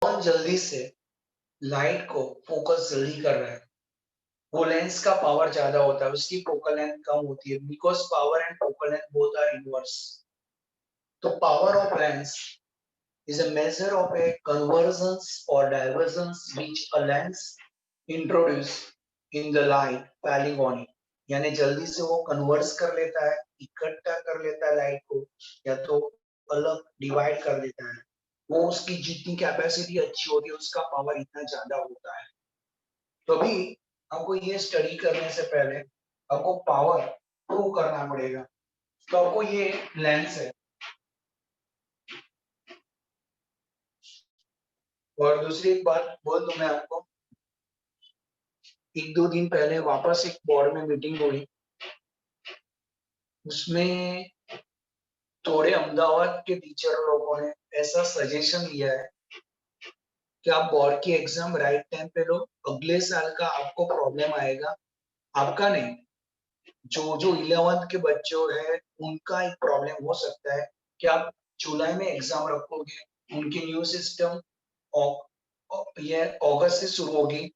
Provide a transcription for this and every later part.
बहुत जल्दी से लाइट को फोकस जल्दी कर रहा है। वो लेंस का पावर ज्यादा होता है, उसकी फोकल लेंथ कम होती है because power and focal length both are inverse. तो power of lens is a measure of a convergence or divergence which a lens introduce in the light falling on it। यानी जल्दी से वो converse कर लेता है, इकट्ठा कर लेता है लाइट को, या तो अलग डिवाइड कर देता है। वो उसकी जितनी कैपेसिटी अच्छी होती है उसका पावर इतना ज्यादा होता है। तो अभी आपको ये स्टडी करने से पहले आपको पावर प्रूव करना पड़ेगा। तो आपको ये लेंस है, और दूसरी एक बात बोल दूं मैं आपको, एक दो दिन पहले वापस एक बोर्ड में मीटिंग हुई। उसमें थोड़े अहमदाबाद के टीचर लोगों ने ऐसा सजेशन दिया है कि आप बोर्ड की एग्जाम राइट टाइम पे लो, अगले साल का आपको प्रॉब्लम आएगा, आपका नहीं, जो जो 11th के बच्चे हैं उनका एक प्रॉब्लम हो सकता है कि आप जुलाई में एग्जाम रखोगे, उनकी न्यू सिस्टम ये अगस्त से शुरू होगी,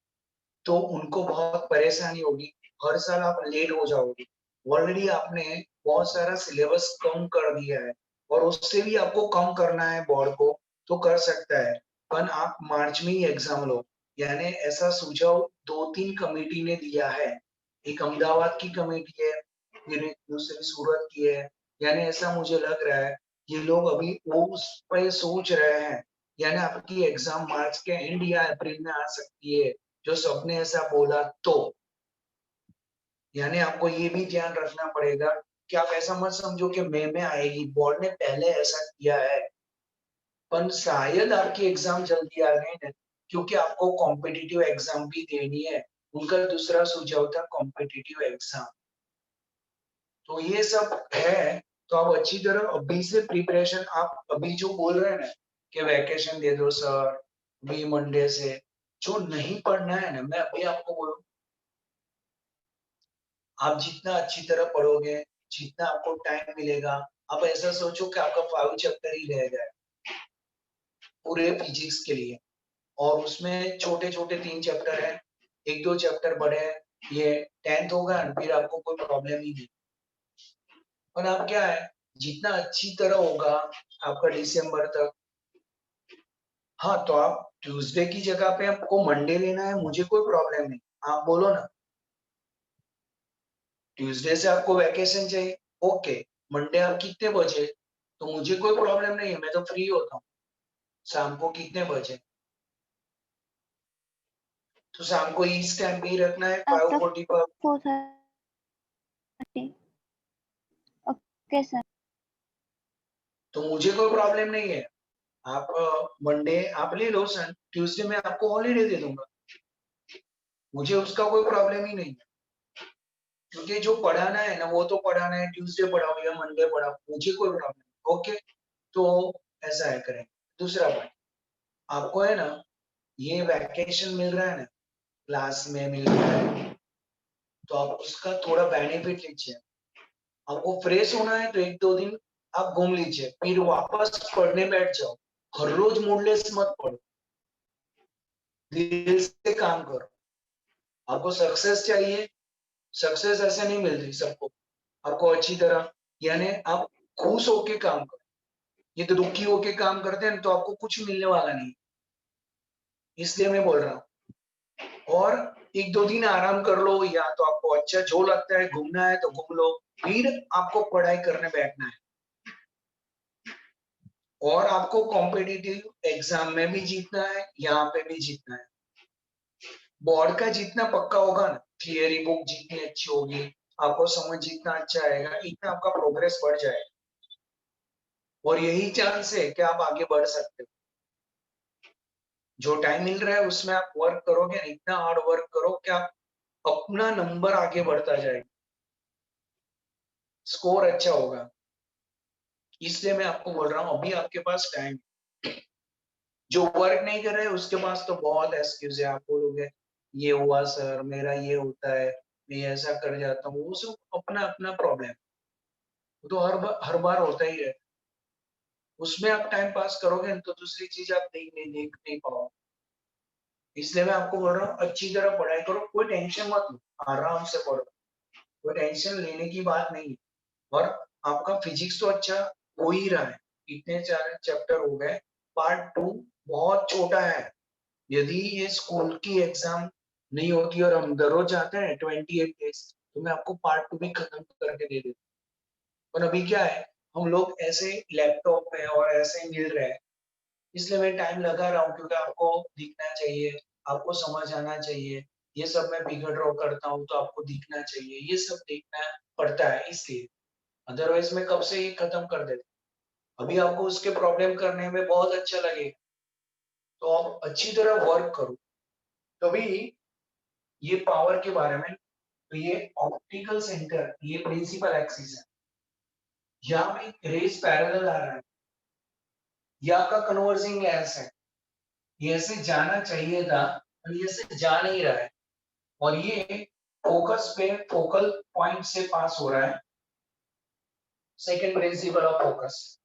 तो उनको बहुत परेशानी होगी, हर साल आप लेट हो जाओगे। ऑलरेडी आपने बहुत सारा सिलेबस कम कर दिया है और उससे भी आपको कम करना है बोर्ड को, तो कर सकता है, पर आप मार्च में ही एग्जाम लो। यानी ऐसा सुझाव दो तीन कमेटी ने दिया है, एक अहमदाबाद की कमेटी है, फिर एक दूसरी सूरत की है। यानी ऐसा मुझे लग रहा है ये लोग अभी वो उस पर सोच रहे हैं, यानी आपकी एग्जाम मार्च के एंड या अप्रैल में आ सकती है, जो सबने ऐसा बोला। तो यानी आपको ये भी ध्यान रखना पड़ेगा कि आप ऐसा मत समझो कि मई में आएगी, बोर्ड ने पहले ऐसा किया है, पर शायद आपकी एग्जाम जल्दी आ गई ना, क्योंकि आपको कॉम्पिटिटिव एग्जाम भी देनी है। उनका दूसरा सुझाव था कॉम्पिटिटिव एग्जाम। तो ये सब है, तो आप अच्छी तरह अभी से प्रिपरेशन, आप अभी जो बोल रहे हैं ना कि वैकेशन दे दो सर अभी मंडे से, जो नहीं पढ़ना है ना, मैं अभी आपको बोलूं, आप जितना अच्छी तरह पढ़ोगे, जितना आपको टाइम मिलेगा, आप ऐसा सोचो कि आपका 5 चैप्टर ही रह जाए पूरे फिजिक्स के लिए, और उसमें छोटे छोटे 3 चैप्टर है, एक दो चैप्टर बड़े हैं, ये 10th होगा फिर आपको कोई प्रॉब्लम ही नहीं। और आप क्या है, जितना अच्छी तरह होगा आपका दिसंबर तक। हाँ, तो आप ट्यूसडे की जगह पे आपको मंडे लेना है, मुझे कोई प्रॉब्लम नहीं, आप बोलो ना। ट्यूसडे से आपको वैकेशन चाहिए, ओके, मंडे आप कितने बजे, तो मुझे कोई प्रॉब्लम नहीं है, मैं तो फ्री होता हूँ। शाम को कितने बजे, तो शाम को इस टाइम पे ही रखना है आफ्टर 5:40 पर। 4:30। Okay sir. तो मुझे कोई प्रॉब्लम नहीं है, आप मंडे आप ले लो सन, ट्यूसडे में आपको हॉलीडे दे दूंगा, मुझे उसका कोई प्रॉब्लम ही नहीं है। क्योंकि जो पढ़ाना है ना वो तो पढ़ाना है, ट्यूसडे पढ़ाओ या मंडे पढ़ाओ, मुझे कोई प्रॉब्लम नहीं। ओके, तो ऐसा है करें। दूसरा पॉइंट, आपको है ना ये वैकेशन मिल रहा है ना, क्लास में मिल रहा है, तो आप उसका थोड़ा बेनिफिट लीजिए। आपको फ्रेश होना है तो एक दो दिन आप घूम लीजिए, फिर वापस पढ़ने बैठ जाओ। हर रोज मूडलेस मत पढ़ो, दिल से काम करो। आपको सक्सेस चाहिए, सक्सेस ऐसे नहीं मिलती सबको, आपको अच्छी तरह, यानी आप खुश होके काम करो। ये तो दुखी होके काम करते हैं तो आपको कुछ मिलने वाला नहीं, इसलिए मैं बोल रहा हूँ। और एक दो दिन आराम कर लो, या तो आपको अच्छा जो लगता है घूमना है तो घूम लो, फिर आपको पढ़ाई करने बैठना है। और आपको कॉम्पिटिटिव एग्जाम में भी जीतना है, यहाँ पे भी जीतना है। बोर्ड का जितना पक्का होगा ना, थियरी बुक जितनी अच्छी होगी, आपको समझ जितना अच्छा आएगा, इतना आपका प्रोग्रेस बढ़ जाएगा, और यही चांस है कि आप आगे बढ़ सकते हो। जो टाइम मिल रहा है उसमें आप वर्क करोगे, इतना हार्ड वर्क करो कि आप अपना नंबर आगे बढ़ता जाएगा, स्कोर अच्छा होगा। इसलिए मैं आपको बोल रहा हूँ अभी आपके पास टाइम। जो वर्क नहीं कर रहे उसके पास तो बहुत एक्सक्यूज है, आप बोलोगे ये हुआ सर, मेरा ये होता है, मैं ऐसा कर जाता हूँ, वो सब अपना अपना प्रॉब्लम, वो तो हर बार होता ही है। उसमें आप टाइम पास करोगे तो दूसरी चीज आप देख नहीं पाओगे। इसलिए मैं आपको बोल रहा हूँ अच्छी तरह पढ़ाई करो, कोई टेंशन मत लो, आराम से पढ़ो, कोई टेंशन लेने की बात नहीं है। और आपका फिजिक्स तो अच्छा हो ही रहा है, इतने सारे चैप्टर हो गए, पार्ट 2 बहुत छोटा है। यदि ये स्कूल की एग्जाम नहीं होती और हम दररोज जाते हैं 28 डेज, तो मैं आपको पार्ट 2 भी खत्म करके दे देता। पर अभी क्या है, हम लोग ऐसे लैपटॉप पे और ऐसे मिल रहे हैं, इसलिए मैं टाइम लगा रहा हूँ, क्योंकि आपको दिखना चाहिए, आपको समझ आना चाहिए। ये सब मैं बिगड़ ड्रॉ करता हूँ तो आपको दिखना चाहिए, ये सब देखना पड़ता है इसलिए। अदरवाइज मैं कब से ही खत्म कर देता। अभी आपको उसके प्रॉब्लम करने में बहुत अच्छा लगेगा, तो आप अच्छी तरह वर्क करो। तभी ये पावर के बारे में, तो ये ऑप्टिकल सेंटर, ये प्रिंसिपल एक्सिस है, यहाँ पे रेस पैरेलल आ रहा है, ये आपका कन्वर्जिंग लेंस है, ये ऐसे जाना चाहिए था और ये ऐसे जा नहीं रहा है, और ये फोकस पे फोकल पॉइंट से पास हो रहा है। सेकंड प्रिंसिपल ऑफ फोकस,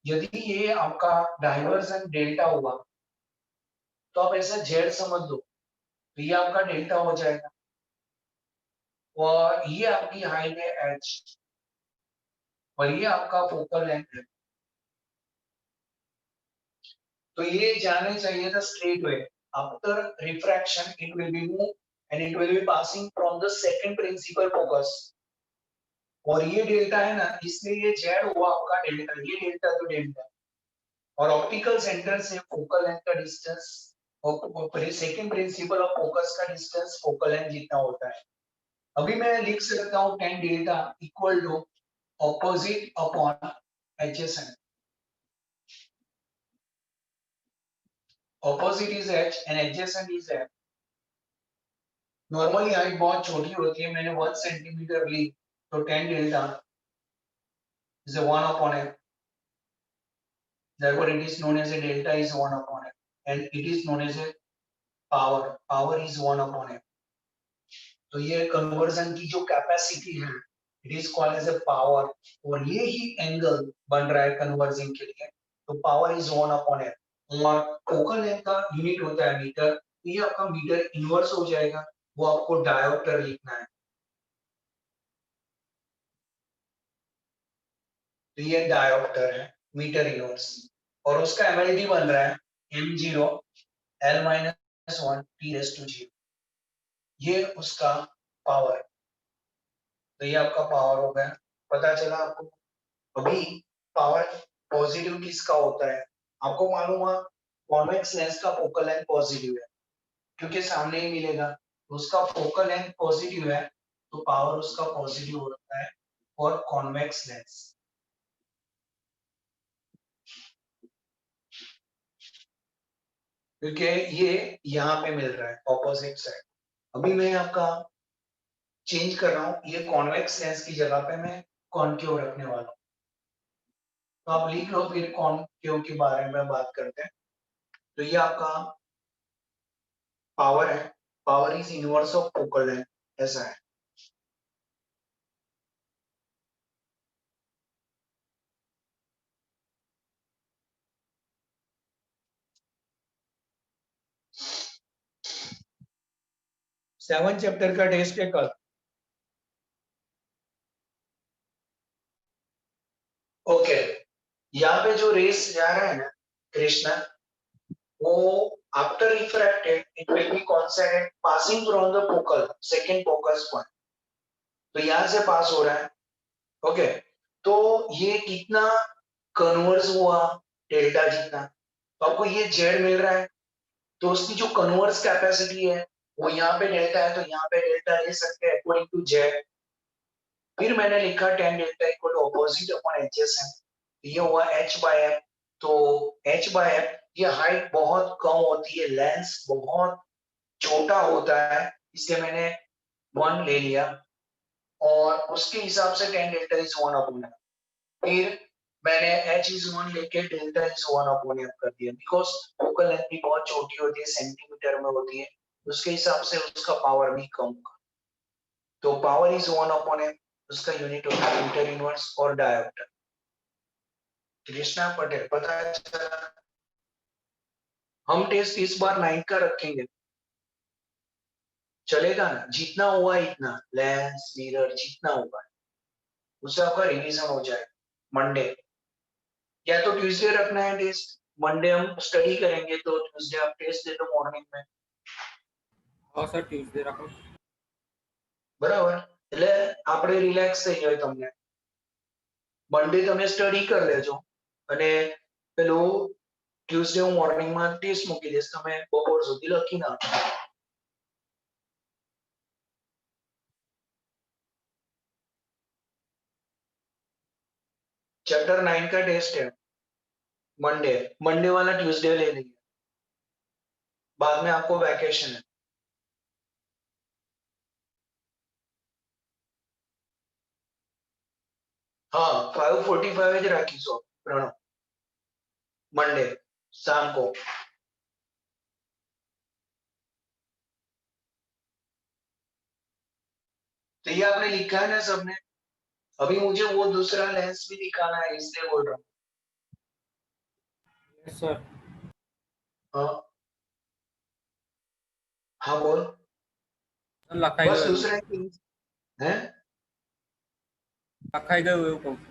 यदि ये आपका डाइवर्जन डेल्टा हुआ तो आप ऐसा जेड समझ लो, तो ये आपका डेल्टा हो जाएगा, और ये आपकी हाइट है एच, और ये आपका फोकल लेंथ है। तो ये जाने चाहिए था straight way, after refraction it will be move and it will be passing from the second principal focus, और ये डेल्टा है ना, इसलिए ये जेड हुआ आपका डेल्टा, ये डेल्टा तो डेल्टा। और ऑप्टिकल सेंटर से फोकल लेंथ का डिस्टेंस, और सेकंड प्रिंसिपल ऑफ फोकस का डिस्टेंस फोकल लेंथ जितना होता है। अभी मैं लिख सकता हूँ tan delta equal to opposite upon adjacent. Opposite is H and adjacent is F. Normally height बहुत छोटी होती है, मैंने 1 सेंटीमीटर ली, तो tan delta is a 1 upon f. Therefore, it is known as a delta is 1 upon f, and it is known as a power. Power is 1 upon f. तो ये conversion की जो कैपेसिटी है, it is called as a power, और ये ही angle बन रहा है कन्वर्जिंग के लिए, तो पावर इज 1 अपॉन एफ। और फोकल लेंथ का यूनिट होता है मीटर, तो ये आपका मीटर इनवर्स हो जाएगा, वो आपको डायोप्टर लिखना है। तो ये डायोप्टर है, मीटर इनवर्स, और उसका एमएलडी बन रहा है m0 l minus 1 t raised to 0। ये उसका पावर, तो ये आपका पावर हो गया, पता चला आपको। अभी पावर पॉजिटिव किसका होता है, आपको मालूम है कॉन्वेक्स लेंस का फोकल लेंथ पॉजिटिव है, क्योंकि सामने ही मिलेगा, तो उसका फोकल लेंथ पॉजिटिव है, तो पावर उसका पॉजिटिव होता है और कॉन्वेक्स लेंस। क्योंकि ये यहाँ पे मिल रहा है ऑपोजिट साइड। अभी मैं आपका चेंज कर रहा हूँ, ये कॉन्वेक्स लेंस की जगह पे मैं कॉनकेव रखने वाला हूँ, तो आप लिख लो, फिर कॉनकेव के बारे में बात करते हैं। तो ये आपका पावर है, power is inverse of focal length, ऐसा है। सेवन चैप्टर का टेस्ट है कल। ओके, यहाँ पे जो रेस जा रहा है ना कृष्णा, वो after refracted it will be constant passing from the focal second focus point, तो यहाँ से पास हो रहा है। ओके, तो ये कितना कन्वर्स हुआ, डेल्टा जितना, तो आपको ये जेड मिल रहा है, तो उसकी जो कन्वर्स कैपेसिटी है वो यहाँ पे डेल्टा है, तो यहाँ पे डेल्टा ले सकते हैं अकॉर्डिंग टू जेड। फिर मैंने लिखा tan delta equal to opposite upon adjacent, ये हुआ h बाय f। तो h बाय f, ये हाइट बहुत कम होती है, लेंस बहुत छोटा होता है, इसलिए मैंने 1 ले लिया, और उसके हिसाब से tan delta is 1 upon f। फिर मैंने h इज 1 लेके डेल्टा इज 1 अपॉन f कर दिया, बिकॉज फोकल लेंथ भी बहुत छोटी होती है, सेंटीमीटर में होती है, उसके हिसाब से उसका पावर भी कम होगा। तो पावर इज 1 अपॉन f, उसका यूनिट होता है मीटर इनवर्स और डायोप्टर। कृष्णा पटेल पता चला। हम टेस्ट इस बार 9 का रखेंगे, चलेगा ना? जितना हुआ इतना, लेंस मिरर जितना होगा उससे आपका रिवीजन हो जाए। मंडे या तो ट्यूसडे रखना है टेस्ट, मंडे हम स्टडी करेंगे तो ट्यूसडे आप टेस्ट दे दो मॉर्निंग में, हाँ सर ट्यूसडे रखो। बराबर? એટલે આપણે રિલેક્સ થઈ જાય તમને, મંડે તમે સ્ટડી કરી લેજો અને પેલું ટ્યુસડે હું મોર્નિંગમાં ટેસ્ટ મૂકી દઈશ, તમે બપોર સુધી લખી નાખો। चैप्टर 9 का टेस्ट है मंडे, मंडे वाला ट्यूसडे ले लेंगे, बाद में आपको वैकेशन है। हाँ 5:45 જ રાખીશું પ્રણવ, मंडे शाम को। तो ये आपने लिखा है ना सबने? अभी मुझे वो दूसरा लेंस भी दिखाना है इसलिए बोल रहा हूँ। Yes sir. हाँ हाँ बोल। લખાઈ बस ગયું दूसरा है। લખાઈ ગયું એવું કહું છું।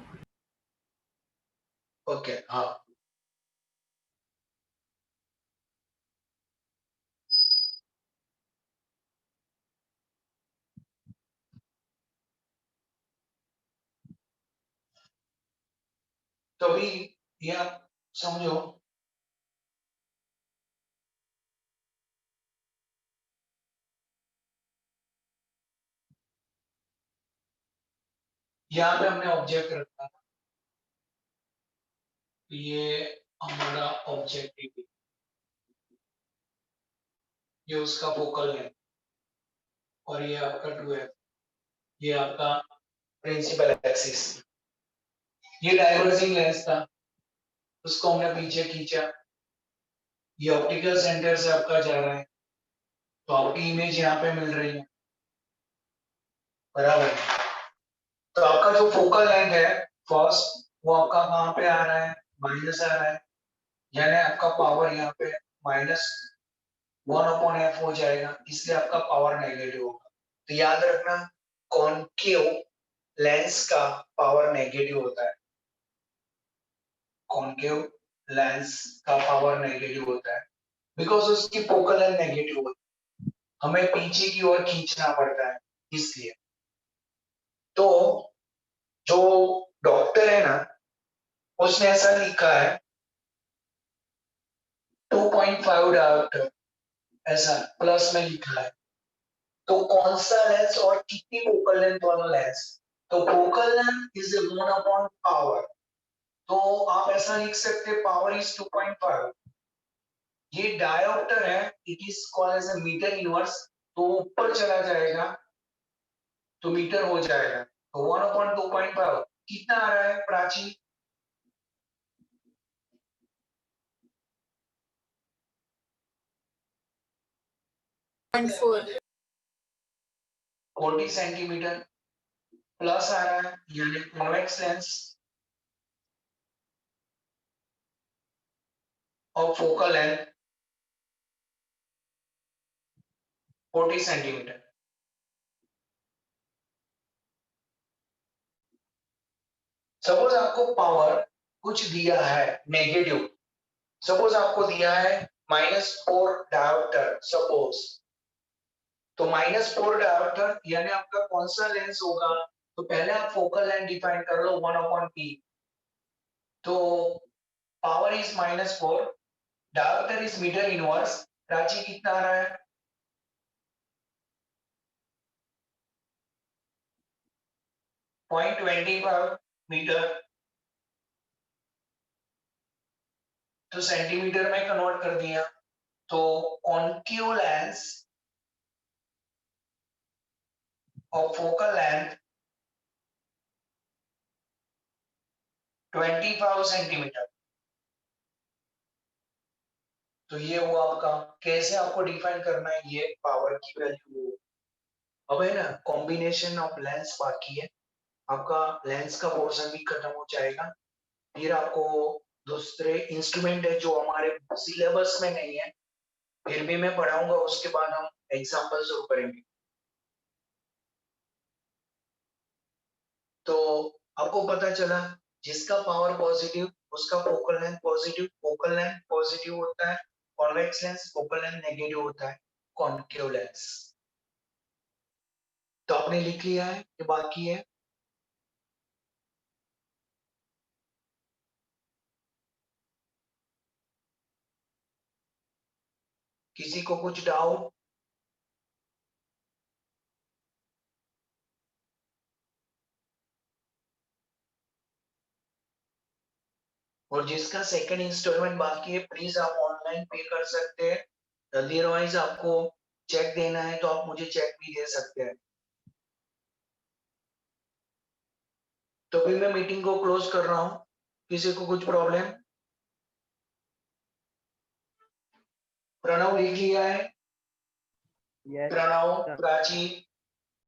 ओके हाँ तो अभी ये आप समझो, यहाँ पे हमने ऑब्जेक्ट रखा था, ये हमारा ऑब्जेक्टिव, ये उसका फोकल है और ये आपका 2f, ये आपका प्रिंसिपल एक्सिस। ये डाइवर्जिंग लेंस था, उसको हमने पीछे खींचा, ये ऑप्टिकल सेंटर से आपका जा रहा है तो आपकी इमेज यहाँ पे मिल रही है, बराबर? तो आपका जो फोकल लेंथ है फर्स्ट, वो आपका कहाँ पे आ रहा है? माइनस आ रहा है, यानी आपका पावर यहाँ पे -1/f हो जाएगा, इसलिए आपका पावर नेगेटिव होगा। तो याद रखना कॉनकेव लेंस का पावर नेगेटिव होता है, कॉनकेव लेंस का पावर नेगेटिव होता है बिकॉज उसकी फोकल लेंथ नेगेटिव होती है, हमें पीछे की ओर खींचना पड़ता है इसलिए। तो जो डॉक्टर है ना उसने ऐसा लिखा है 2.5 डायोप्टर, ऐसा प्लस में लिखा है। तो कौन सा लेंस और कितनी फोकल लेंथ वाला लेंस? तो focal length is 1 upon power, तो आप ऐसा लिख सकते हैं पावर इज 2.5। ये डायोप्टर है, it is called as a metre inverse, तो ऊपर चला जाएगा तो मीटर हो जाएगा। तो 1/2.5 कितना आ रहा है प्राची? 0.4 40 सेंटीमीटर प्लस आ रहा है, यानी कॉन्वेक्स लेंस और फोकल लेंथ 40 सेंटीमीटर। सपोज आपको पावर कुछ दिया है नेगेटिव, सपोज आपको दिया है -4 डायोप्टर सपोज, तो -4 डायोप्टर यानी आपका कौन सा लेंस होगा? तो पहले आप फोकल लेंथ डिफाइन कर लो 1/p, तो power is -4, dioptre is metre inverse, Prachi कितना आ रहा है? 0.25 मीटर, तो सेंटीमीटर में कन्वर्ट कर दिया। तो कॉन्केव लेंस और फोकल लेंथ 25 सेंटीमीटर। तो ये हुआ आपका, कैसे आपको डिफाइन करना है ये पावर की वैल्यू। अब है ना कॉम्बिनेशन ऑफ लेंस बाकी है, आपका लेंस का पोर्शन भी खत्म हो जाएगा, फिर आपको दूसरे इंस्ट्रूमेंट है जो हमारे सिलेबस में नहीं है, फिर भी मैं पढ़ाऊंगा, उसके बाद हम एग्जाम्पल शुरू करेंगे। तो आपको पता चला जिसका पावर पॉजिटिव उसका फोकल लेंथ पॉजिटिव होता है, convex lens focal length negative होता है, कॉन्केव लेंस। तो आपने लिख लिया है कि बाकी है? किसी को कुछ डाउट? और जिसका सेकंड इंस्टॉलमेंट बाकी है प्लीज आप ऑनलाइन पे कर सकते हैं, अदरवाइज आपको चेक देना है तो आप मुझे चेक भी दे सकते हैं। तो भी मैं मीटिंग को क्लोज कर रहा हूँ। किसी को कुछ प्रॉब्लम? प्रणव लिख लिया है? Yes Pranav, sir. प्राची,